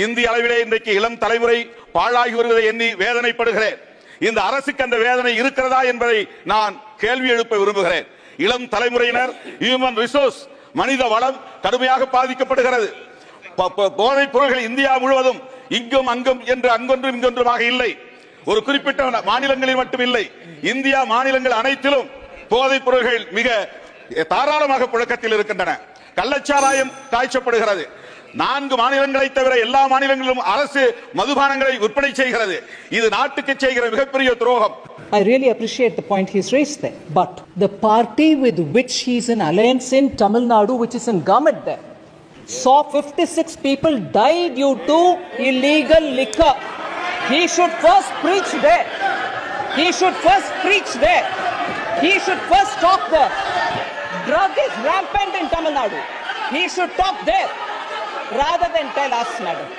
இந்திய அளவிலே இன்றைக்கு இளம் தலைமுறை பாழாகி வருவதை எண்ணி வேதனைப்படுகிறேன். இந்த அரசுக்கு அந்த வேதனை இருக்கிறதா என்பதை நான் கேள்வி எழுப்ப விரும்புகிறேன். இளம் தலைமுறையினர் ஹியூமன் ரிசோர்ஸ் மனித வளம் கடுமையாக பாதிக்கப்படுகிறது. போதைப் பொருள்கள் இந்தியா முழுவதும் இங்கும் அங்கும் என்று அங்கொன்றும் இங்கொன்றுமாக இல்லை. ஒரு குறிப்பிட்ட மாநிலங்களில் மட்டும் இல்லை, இந்தியா மாநிலங்கள் அனைத்திலும் போதைப் பொருள்கள் மிக தாராளமாக புழக்கத்தில் இருக்கின்றன. கள்ளச்சாராயம் காய்ச்சப்படுகிறது. 4 மாநிலங்களை தவிர எல்லா மாநிலங்களிலும் அரசு மதுபானங்களை விற்பனை செய்கிறது. இது நாட்டுக்கு செய்கிற மிகப்பெரிய துரோகம். I really appreciate the point he's raised there. But the party with which he's in alliance in Tamil Nadu, which is in government there, saw 56 people die due to illegal liquor. He should first preach there. He should first preach there. He should first talk there. Drug is rampant in Tamil Nadu. He should talk there rather than tell us, madam.